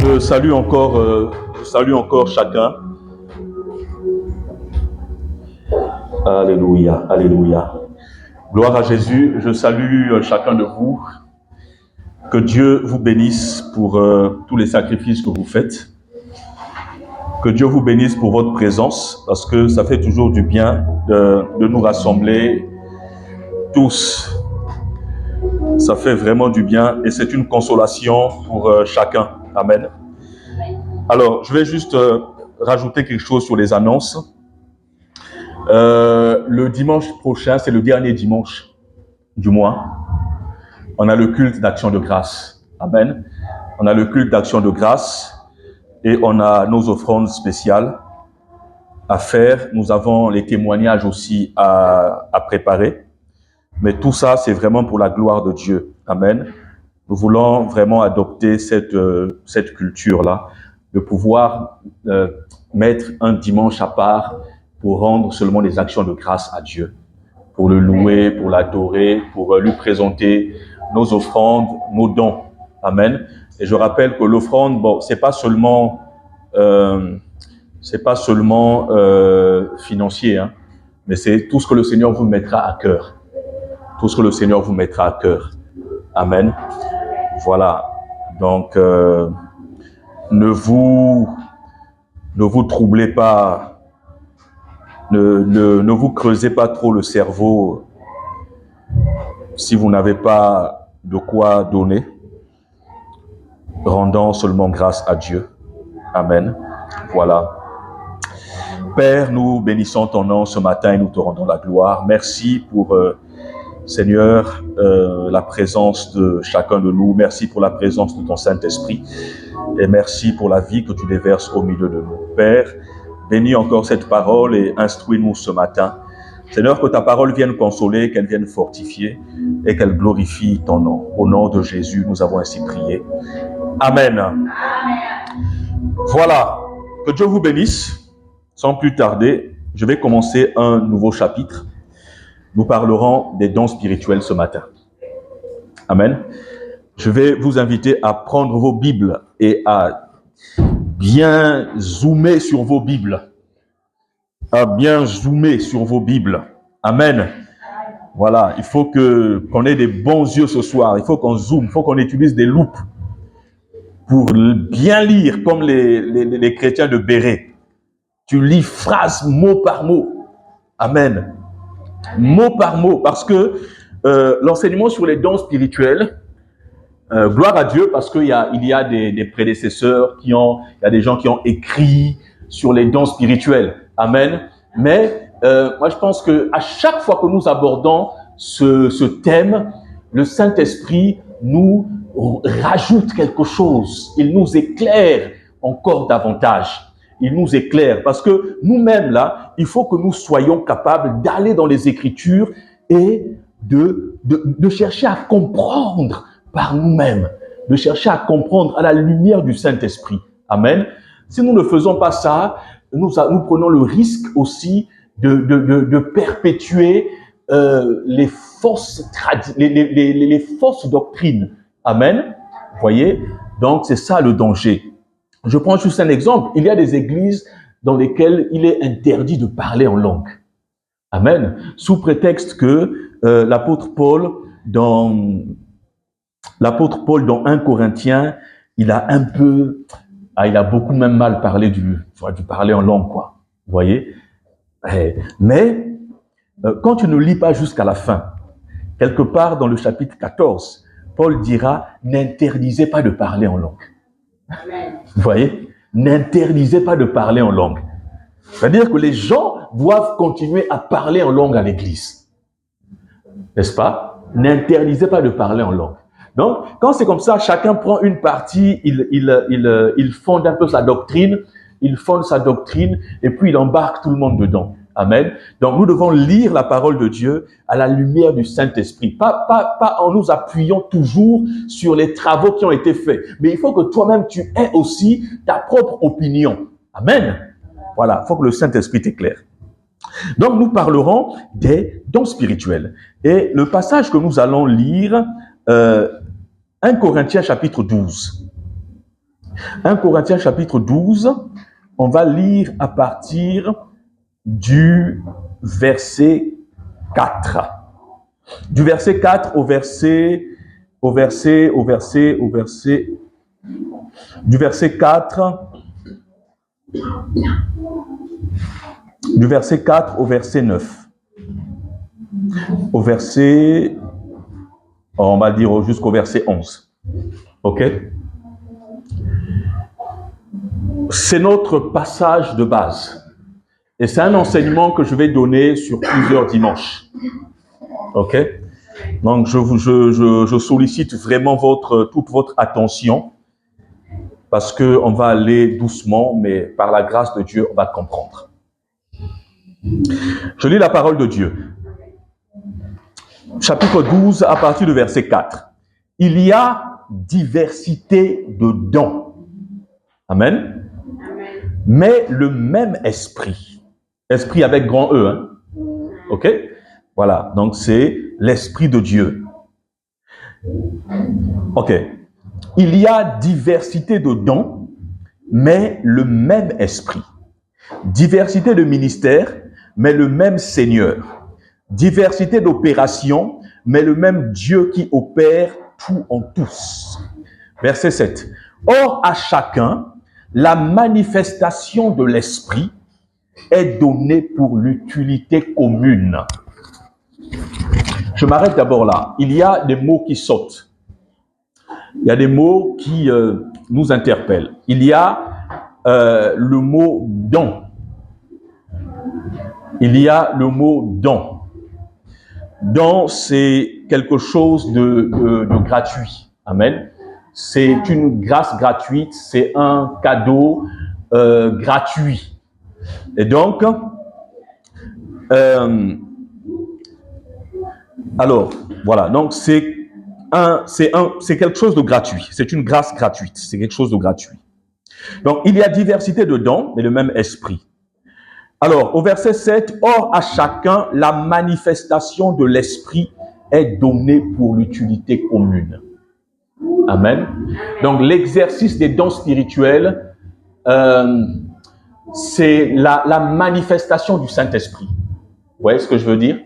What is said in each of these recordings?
Je salue encore chacun. Alléluia, alléluia. Gloire à Jésus. Je salue chacun de vous. Que Dieu vous bénisse pour tous les sacrifices que vous faites. Que Dieu vous bénisse pour votre présence, parce que ça fait toujours du bien de nous rassembler tous. Ça fait vraiment du bien et c'est une consolation pour chacun. Amen. Alors, je vais juste rajouter quelque chose sur les annonces. Le dimanche prochain, c'est le dernier dimanche du mois. On a le culte d'action de grâce. Amen. On a le culte d'action de grâce et on a nos offrandes spéciales à faire. Nous avons les témoignages aussi à préparer. Mais tout ça, c'est vraiment pour la gloire de Dieu. Amen. Nous voulons vraiment adopter cette culture-là, de pouvoir mettre un dimanche à part pour rendre seulement des actions de grâce à Dieu, pour le louer, pour l'adorer, pour lui présenter nos offrandes, nos dons. Amen. Et je rappelle que l'offrande, bon, c'est pas seulement financier, hein, mais c'est tout ce que le Seigneur vous mettra à cœur. Tout ce que le Seigneur vous mettra à cœur. Amen. Voilà. Donc, ne vous troublez pas, ne vous creusez pas trop le cerveau si vous n'avez pas de quoi donner. Rendons seulement grâce à Dieu. Amen. Voilà. Père, nous bénissons ton nom ce matin et nous te rendons la gloire. Merci pour, Seigneur, la présence de chacun de nous. Merci pour la présence de ton Saint-Esprit. Et merci pour la vie que tu déverses au milieu de nous. Père, bénis encore cette parole et instruis-nous ce matin. Seigneur, que ta parole vienne consoler, qu'elle vienne fortifier et qu'elle glorifie ton nom. Au nom de Jésus, nous avons ainsi prié. Amen. Amen. Voilà. Que Dieu vous bénisse. Sans plus tarder, je vais commencer un nouveau chapitre. Nous parlerons des dons spirituels ce matin. Amen. Je vais vous inviter à prendre vos Bibles et à bien zoomer sur vos Bibles. Amen. Voilà, il faut qu'on ait des bons yeux ce soir. Il faut qu'on zoome, il faut qu'on utilise des loupes pour bien lire comme les chrétiens de Béret. Tu lis phrase mot par mot. Amen. Mot par mot, parce que l'enseignement sur les dons spirituels, gloire à Dieu, parce qu'il y a des prédécesseurs il y a des gens qui ont écrit sur les dons spirituels. Amen. Mais moi, je pense que à chaque fois que nous abordons ce thème, le Saint-Esprit nous rajoute quelque chose. Il nous éclaire encore davantage. Il nous éclaire parce que nous-mêmes, là, il faut que nous soyons capables d'aller dans les Écritures et de chercher à comprendre par nous-mêmes, de chercher à comprendre à la lumière du Saint-Esprit. Amen. Si nous ne faisons pas ça, nous prenons le risque aussi de perpétuer les fausses doctrines. Amen. Vous voyez? Donc, c'est ça le danger. Je prends juste un exemple. Il y a des églises dans lesquelles il est interdit de parler en langue. Amen. Sous prétexte que l'apôtre Paul, dans 1 Corinthiens, il a beaucoup même mal parlé du parler en langue, quoi. Vous voyez? Mais, quand tu ne lis pas jusqu'à la fin, quelque part dans le chapitre 14, Paul dira, n'interdisez pas de parler en langue. Amen. Vous voyez? N'interdisez pas de parler en langue. C'est-à-dire que les gens doivent continuer à parler en langue à l'église. N'est-ce pas? N'interdisez pas de parler en langue. Donc, quand c'est comme ça, chacun prend une partie, il fonde un peu sa doctrine, et puis il embarque tout le monde dedans. Amen. Donc, nous devons lire la parole de Dieu à la lumière du Saint-Esprit. Pas en nous appuyant toujours sur les travaux qui ont été faits. Mais il faut que toi-même, tu aies aussi ta propre opinion. Amen. Voilà. Il faut que le Saint-Esprit t'éclaire. Donc, nous parlerons des dons spirituels. Et le passage que nous allons lire, 1 Corinthiens chapitre 12. 1 Corinthiens chapitre 12, on va lire à partir du verset 4. Du verset 4 au verset, du verset 4, du verset 4 au verset 9. Au verset, on va dire jusqu'au verset 11. OK? C'est notre passage de base. Et c'est un enseignement que je vais donner sur plusieurs dimanches. OK? Donc, je sollicite vraiment toute votre attention parce qu'on va aller doucement, mais par la grâce de Dieu, on va comprendre. Je lis la parole de Dieu. Chapitre 12, à partir du verset 4. Il y a diversité de dons. Amen. Mais le même esprit. Esprit avec grand E. Hein? OK? Voilà. Donc, c'est l'esprit de Dieu. OK. Il y a diversité de dons, mais le même esprit. Diversité de ministères, mais le même Seigneur. Diversité d'opérations, mais le même Dieu qui opère tout en tous. Verset 7. Or, à chacun, la manifestation de l'esprit est donnée pour l'utilité commune. Je m'arrête d'abord là. Il y a des mots qui sautent. Il y a des mots qui nous interpellent. Il y a le mot don. Il y a le mot don. Don, c'est quelque chose de gratuit. Amen. C'est une grâce gratuite, c'est un cadeau gratuit. Et donc, alors, voilà. Donc, c'est quelque chose de gratuit. C'est une grâce gratuite. C'est quelque chose de gratuit. Donc, il y a diversité de dons, mais le même esprit. Alors, au verset 7, « Or, à chacun, la manifestation de l'esprit est donnée pour l'utilité commune. » Amen. Donc, l'exercice des dons spirituels, c'est la manifestation du Saint-Esprit. Vous voyez ce que je veux dire?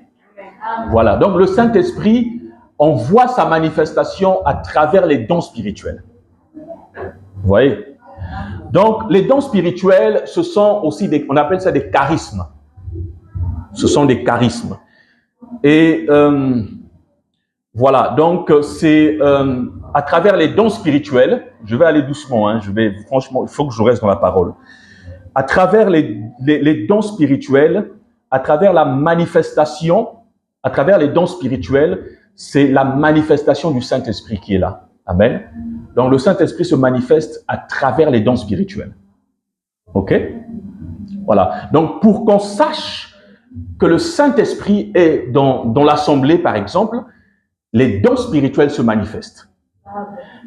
Voilà. Donc, le Saint-Esprit, on voit sa manifestation à travers les dons spirituels. Vous voyez? Donc, les dons spirituels, ce sont aussi on appelle ça des charismes. Ce sont des charismes. Et voilà, donc c'est à travers les dons spirituels, je vais aller doucement, hein, franchement, il faut que je reste dans la parole. À travers les dons spirituels, à travers la manifestation, à travers les dons spirituels, c'est la manifestation du Saint-Esprit qui est là. Amen. Donc, le Saint-Esprit se manifeste à travers les dons spirituels. OK? Voilà. Donc, pour qu'on sache que le Saint-Esprit est dans l'assemblée, par exemple, les dons spirituels se manifestent.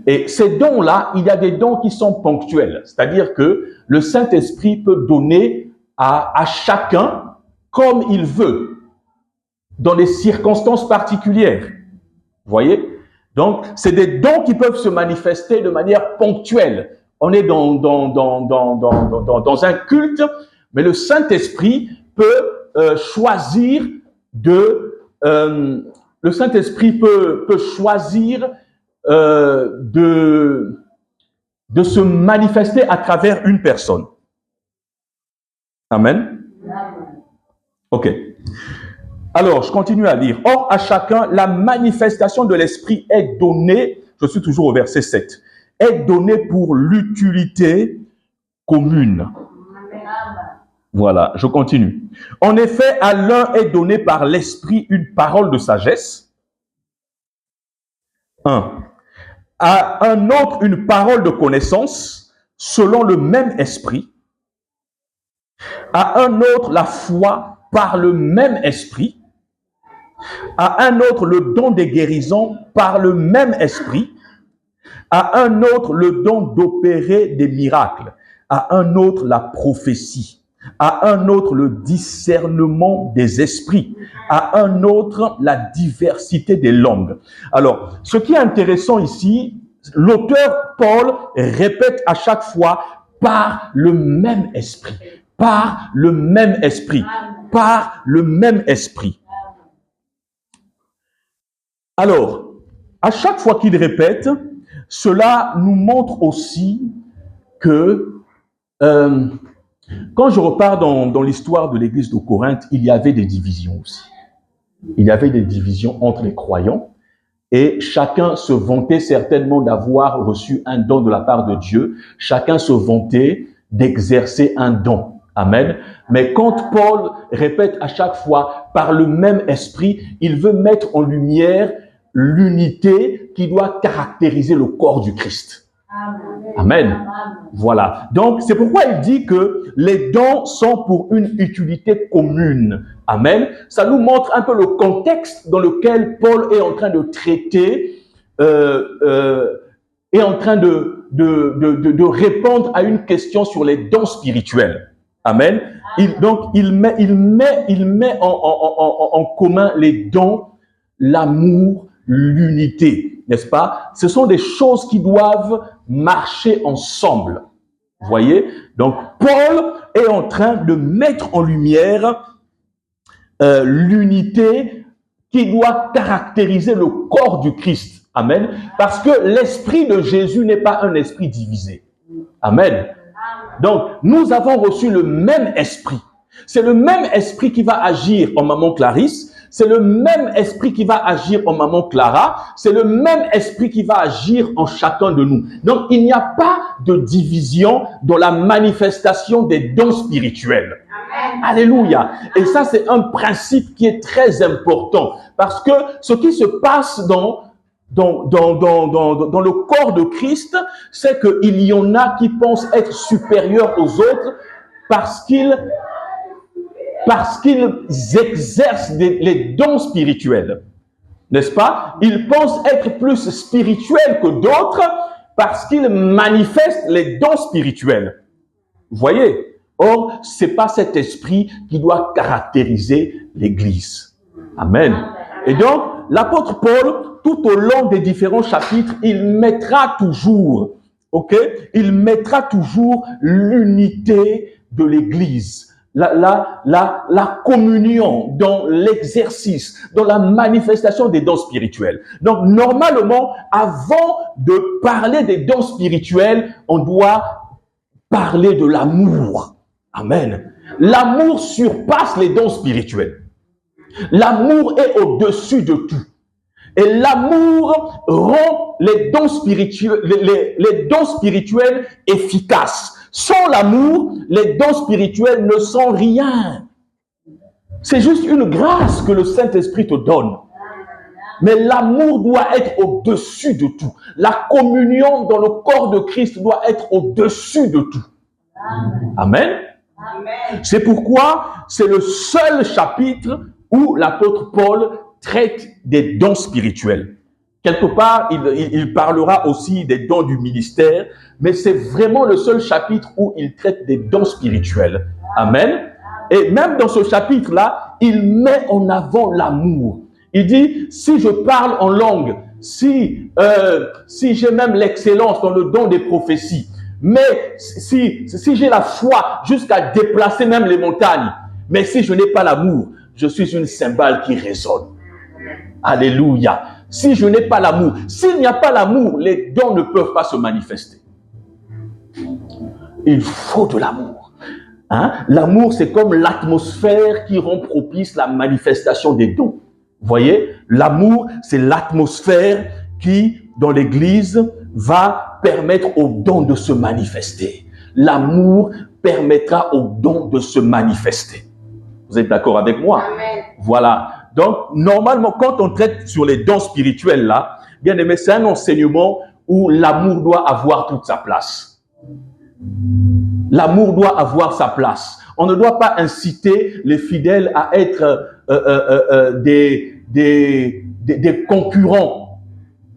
Et ces dons-là, il y a des dons qui sont ponctuels. C'est-à-dire que le Saint-Esprit peut donner à chacun comme il veut, dans des circonstances particulières. Vous voyez? Donc, c'est des dons qui peuvent se manifester de manière ponctuelle. On est dans un culte, mais le Saint-Esprit peut choisir de se manifester à travers une personne. Amen. OK. Alors, je continue à lire. Or, à chacun, la manifestation de l'esprit est donnée, je suis toujours au verset 7, est donnée pour l'utilité commune. Voilà, je continue. En effet, à l'un est donné par l'esprit une parole de sagesse. 1. À un autre, une parole de connaissance, selon le même esprit. À un autre, la foi par le même esprit. À un autre, le don des guérisons par le même esprit. À un autre, le don d'opérer des miracles. À un autre, la prophétie. À un autre, le discernement des esprits. À un autre, la diversité des langues. Alors, ce qui est intéressant ici, l'auteur Paul répète à chaque fois par le même esprit, par le même esprit, par le même esprit. Alors, à chaque fois qu'il répète, cela nous montre aussi que quand je repars dans l'histoire de l'église de Corinthe, il y avait des divisions aussi. Il y avait des divisions entre les croyants et chacun se vantait certainement d'avoir reçu un don de la part de Dieu. Chacun se vantait d'exercer un don. Amen. Mais quand Paul répète à chaque fois par le même esprit, il veut mettre en lumière l'unité qui doit caractériser le corps du Christ. Amen. Voilà. Donc, c'est pourquoi il dit que les dons sont pour une utilité commune. Amen. Ça nous montre un peu le contexte dans lequel Paul est en train de traiter, est en train de répondre à une question sur les dons spirituels. Amen. Il met en commun les dons, l'amour, l'unité, n'est-ce pas? Ce sont des choses qui doivent marcher ensemble. Vous voyez? Donc, Paul est en train de mettre en lumière l'unité qui doit caractériser le corps du Christ. Amen. Parce que l'esprit de Jésus n'est pas un esprit divisé. Amen. Donc, nous avons reçu le même esprit. C'est le même esprit qui va agir en maman Clarisse. C'est le même esprit qui va agir en maman Clara. C'est le même esprit qui va agir en chacun de nous. Donc, il n'y a pas de division dans la manifestation des dons spirituels. Amen. Alléluia. Et ça, c'est un principe qui est très important. Parce que ce qui se passe dans le corps de Christ, c'est qu'il y en a qui pensent être supérieurs aux autres parce qu'ils exercent les dons spirituels. N'est-ce pas? Ils pensent être plus spirituels que d'autres parce qu'ils manifestent les dons spirituels. Vous voyez? Or, c'est pas cet esprit qui doit caractériser l'Église. Amen. Et donc, l'apôtre Paul, tout au long des différents chapitres, il mettra toujours, il mettra toujours l'unité de l'Église. La communion dans l'exercice, dans la manifestation des dons spirituels. Donc, normalement, avant de parler des dons spirituels, on doit parler de l'amour. Amen. L'amour surpasse les dons spirituels. L'amour est au-dessus de tout. Et l'amour rend les dons spirituels efficaces. Sans l'amour, les dons spirituels ne sont rien. C'est juste une grâce que le Saint-Esprit te donne. Mais l'amour doit être au-dessus de tout. La communion dans le corps de Christ doit être au-dessus de tout. Amen. Amen. C'est pourquoi c'est le seul chapitre où l'apôtre Paul traite des dons spirituels. Quelque part, il parlera aussi des dons du ministère, mais c'est vraiment le seul chapitre où il traite des dons spirituels. Amen. Et même dans ce chapitre-là, il met en avant l'amour. Il dit, si je parle en langue, si j'ai même l'excellence dans le don des prophéties, mais si j'ai la foi jusqu'à déplacer même les montagnes, mais si je n'ai pas l'amour, je suis une cymbale qui résonne. Alléluia. Si je n'ai pas l'amour, s'il n'y a pas l'amour, les dons ne peuvent pas se manifester. Il faut de l'amour. Hein? L'amour, c'est comme l'atmosphère qui rend propice la manifestation des dons. Vous voyez, l'amour, c'est l'atmosphère qui, dans l'Église, va permettre aux dons de se manifester. L'amour permettra aux dons de se manifester. Vous êtes d'accord avec moi? Amen. Voilà. Donc, normalement, quand on traite sur les dons spirituels, là, bien aimé, c'est un enseignement où l'amour doit avoir toute sa place. L'amour doit avoir sa place. On ne doit pas inciter les fidèles à être des concurrents.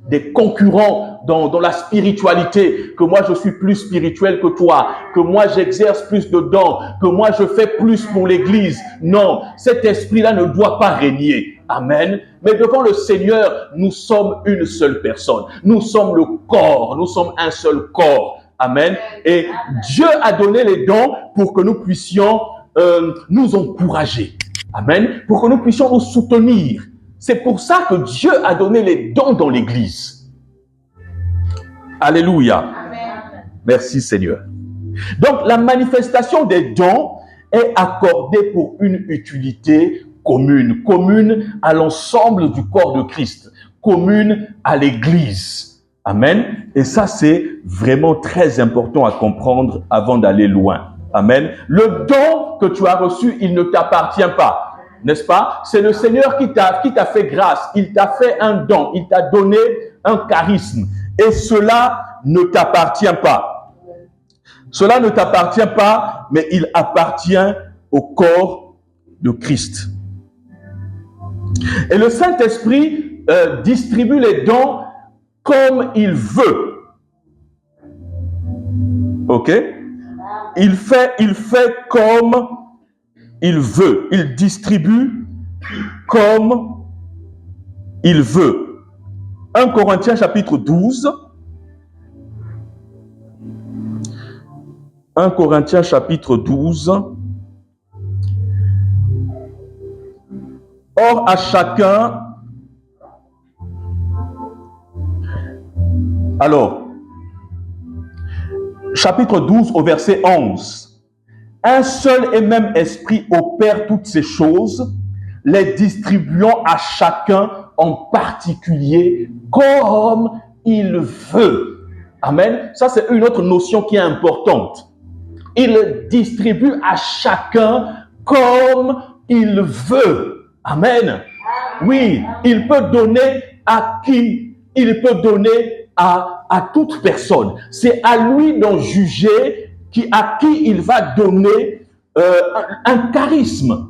Des concurrents dans la spiritualité, que moi je suis plus spirituel que toi, que moi j'exerce plus de dons, que moi je fais plus pour l'Église. Non, cet esprit-là ne doit pas régner. Amen. Mais devant le Seigneur, nous sommes une seule personne. Nous sommes le corps. Nous sommes un seul corps. Amen. Et Dieu a donné les dons pour que nous puissions nous encourager. Amen. Pour que nous puissions nous soutenir. C'est pour ça que Dieu a donné les dons dans l'Église. Alléluia. Amen. Merci Seigneur. Donc la manifestation des dons est accordée pour une utilité commune. Commune à l'ensemble du corps de Christ. Commune à l'Église. Amen. Et ça, c'est vraiment très important à comprendre avant d'aller loin. Amen. Le don que tu as reçu, il ne t'appartient pas. N'est-ce pas? C'est le Seigneur qui t'a fait grâce. Il t'a fait un don. Il t'a donné un charisme. Et cela ne t'appartient pas. Cela ne t'appartient pas, mais il appartient au corps de Christ. Et le Saint-Esprit distribue les dons comme il veut. Ok? Il fait comme il veut. Il distribue comme il veut. 1 Corinthiens chapitre 12. 1 Corinthiens chapitre 12. Or à chacun, alors, chapitre 12 au verset 11. Un seul et même esprit opère toutes ces choses, les distribuant à chacun en particulier comme il veut. Amen. Ça, c'est une autre notion qui est importante. Il distribue à chacun comme il veut. Amen. Oui, il peut donner à qui? Il peut donner à toute personne. C'est à lui d'en juger à qui il va donner un charisme.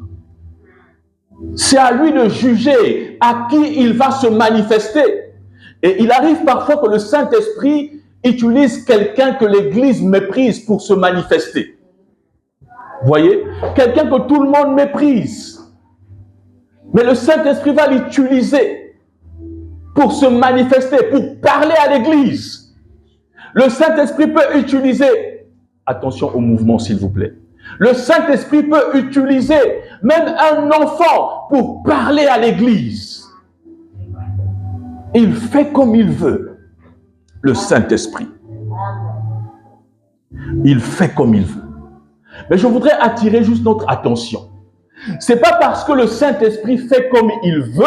C'est à lui de juger à qui il va se manifester. Et il arrive parfois que le Saint-Esprit utilise quelqu'un que l'Église méprise pour se manifester. Vous voyez? Quelqu'un que tout le monde méprise. Mais le Saint-Esprit va l'utiliser pour se manifester, pour parler à l'Église. Le Saint-Esprit peut utiliser... Attention au mouvement, s'il vous plaît. Le Saint-Esprit peut utiliser même un enfant pour parler à l'Église. Il fait comme il veut. Le Saint-Esprit. Il fait comme il veut. Mais je voudrais attirer juste notre attention. C'est pas parce que le Saint-Esprit fait comme il veut,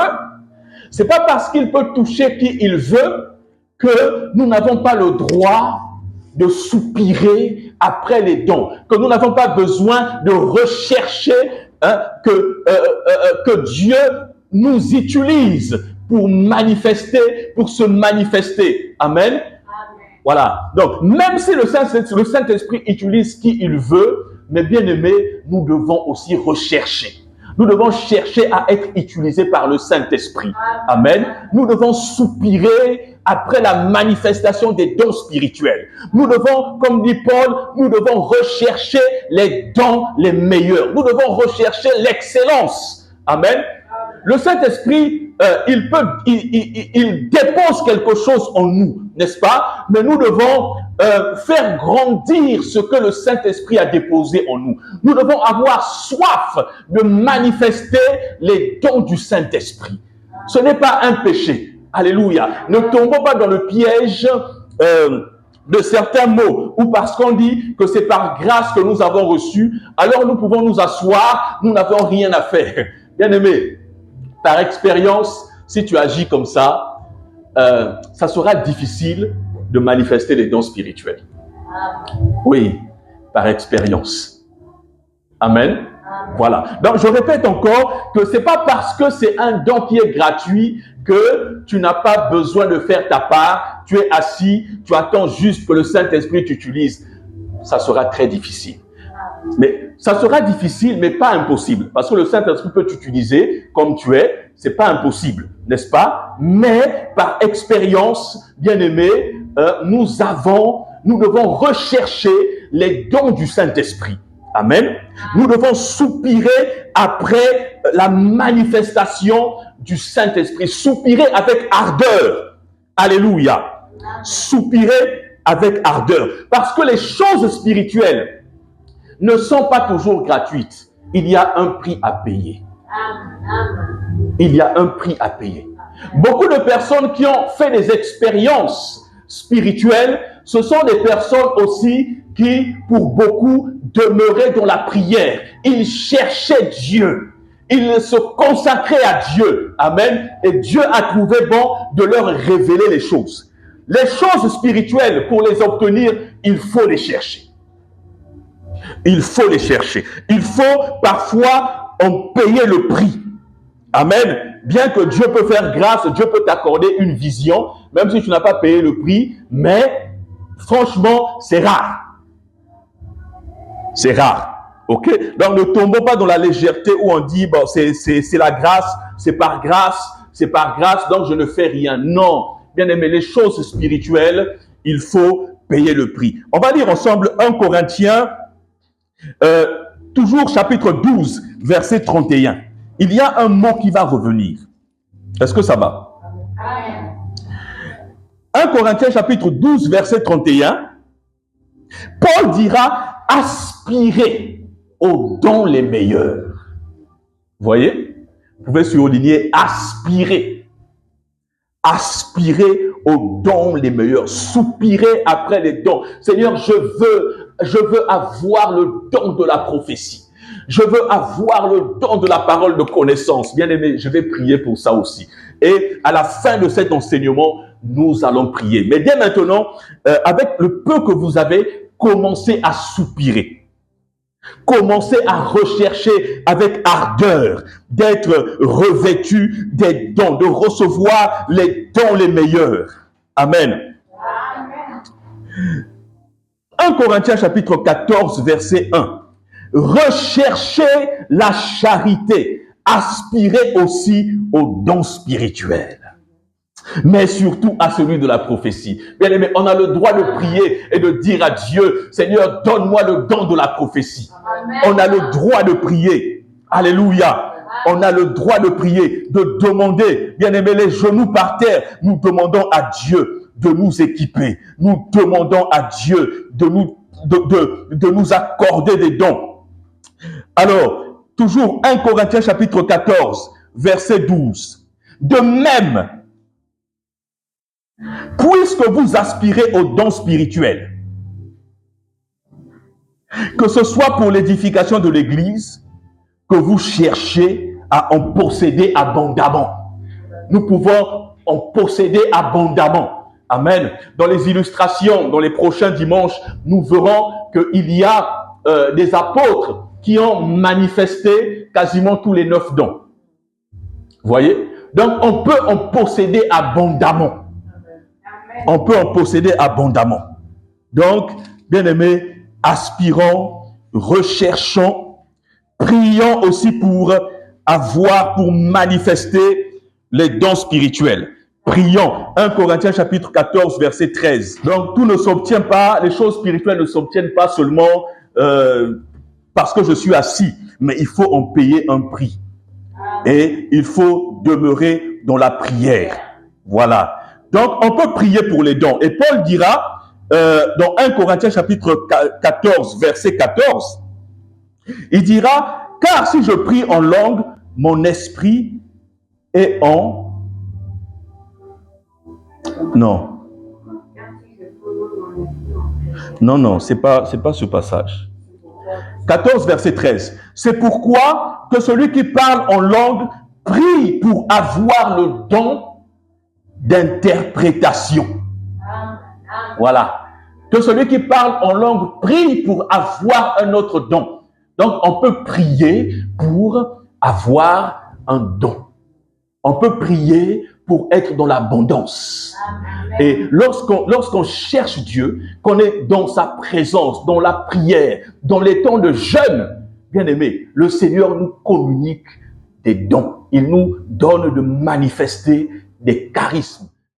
c'est pas parce qu'il peut toucher qui il veut que nous n'avons pas le droit de soupirer après les dons, que nous n'avons pas besoin de rechercher que Dieu nous utilise pour manifester, pour se manifester. Amen. Amen. Voilà. Donc, même si le Saint-Esprit utilise qui il veut, mais bien aimés, nous devons aussi rechercher. Nous devons chercher à être utilisés par le Saint-Esprit. Amen. Nous devons soupirer après la manifestation des dons spirituels. Nous devons, comme dit Paul, nous devons rechercher les dons les meilleurs. Nous devons rechercher l'excellence. Amen. Le Saint-Esprit, il dépose quelque chose en nous, n'est-ce pas? Mais nous devons faire grandir ce que le Saint-Esprit a déposé en nous. Nous devons avoir soif de manifester les dons du Saint-Esprit. Ce n'est pas un péché. Alléluia. Ne tombons pas dans le piège de certains mots, ou parce qu'on dit que c'est par grâce que nous avons reçu, alors nous pouvons nous asseoir, nous n'avons rien à faire. Bien aimé, par expérience, si tu agis comme ça, ça sera difficile de manifester les dons spirituels. Oui, par expérience. Amen. Voilà. Donc, je répète encore que c'est pas parce que c'est un don qui est gratuit que tu n'as pas besoin de faire ta part. Tu es assis, tu attends juste que le Saint-Esprit t'utilise. Ça sera très difficile. Mais ça sera difficile, mais pas impossible. Parce que le Saint-Esprit peut t'utiliser comme tu es. C'est pas impossible, n'est-ce pas? Mais par expérience, bien aimé, nous devons rechercher les dons du Saint-Esprit. Amen. Nous devons soupirer après la manifestation du Saint-Esprit. Soupirer avec ardeur. Alléluia. Soupirer avec ardeur. Parce que les choses spirituelles ne sont pas toujours gratuites. Il y a un prix à payer. Il y a un prix à payer. Beaucoup de personnes qui ont fait des expériences spirituelles, ce sont des personnes aussi qui, pour beaucoup, demeuraient dans la prière. Ils cherchaient Dieu. Ils se consacraient à Dieu. Amen. Et Dieu a trouvé bon de leur révéler les choses. Les choses spirituelles, pour les obtenir, il faut les chercher. Il faut les chercher. Il faut parfois en payer le prix. Amen. Bien que Dieu peut faire grâce, Dieu peut t'accorder une vision, même si tu n'as pas payé le prix, mais franchement, c'est rare. C'est rare. Ok? Donc ne tombons pas dans la légèreté où on dit, bon, c'est la grâce, c'est par grâce, donc je ne fais rien. Non. Bien aimé, les choses spirituelles, il faut payer le prix. On va lire ensemble 1 Corinthiens, toujours chapitre 12, verset 31. Il y a un mot qui va revenir. Est-ce que ça va? 1 Corinthiens chapitre 12, verset 31. Paul dira, aspirez aux dons les meilleurs. Vous voyez? Vous pouvez surligner, aspirer. Aspirer aux dons les meilleurs. Soupirer après les dons. Seigneur, je veux avoir le don de la prophétie. Je veux avoir le don de la parole de connaissance. Bien aimé, je vais prier pour ça aussi. Et à la fin de cet enseignement, nous allons prier. Mais dès maintenant, avec le peu que vous avez, commencez à soupirer. Commencez à rechercher avec ardeur d'être revêtu des dons, de recevoir les dons les meilleurs. Amen. Amen. 1 Corinthiens chapitre 14, verset 1. Recherchez la charité, aspirez aussi aux dons spirituels, mais surtout à celui de la prophétie. Bien aimé, on a le droit de prier et de dire à Dieu, Seigneur, donne-moi le don de la prophétie. Amen. On a le droit de prier. Alléluia. On a le droit de prier, de demander. Bien aimé, les genoux par terre, nous demandons à Dieu de nous équiper. Nous demandons à Dieu de nous accorder des dons. Alors, toujours 1 Corinthiens chapitre 14, verset 12. De même, puisque vous aspirez aux dons spirituels, que ce soit pour l'édification de l'Église, que vous cherchez à en posséder abondamment. Nous pouvons en posséder abondamment. Amen. Dans les illustrations, dans les prochains dimanches, nous verrons qu'il y a des apôtres qui ont manifesté quasiment tous les 9 dons. Vous voyez? Donc, on peut en posséder abondamment. On peut en posséder abondamment. Donc, bien aimés, aspirons, recherchons, prions aussi pour manifester les dons spirituels. Prions. 1 Corinthiens chapitre 14, verset 13. Donc, tout ne s'obtient pas, les choses spirituelles ne s'obtiennent pas seulement parce que je suis assis, mais il faut en payer un prix. Et il faut demeurer dans la prière. Voilà. Donc, on peut prier pour les dons. Et Paul dira, dans 1 Corinthiens chapitre 14, verset 14, il dira, « Car si je prie en langue, mon esprit est en... » Non. Non, c'est pas ce passage. 14, verset 13. C'est pourquoi que celui qui parle en langue prie pour avoir le don d'interprétation. Voilà. Que celui qui parle en langue prie pour avoir un autre don. Donc, on peut prier pour avoir un don. On peut prier pour être dans l'abondance. Et lorsqu'on cherche Dieu, qu'on est dans sa présence, dans la prière, dans les temps de jeûne, bien aimé, le Seigneur nous communique des dons. Il nous donne de manifester des charismes,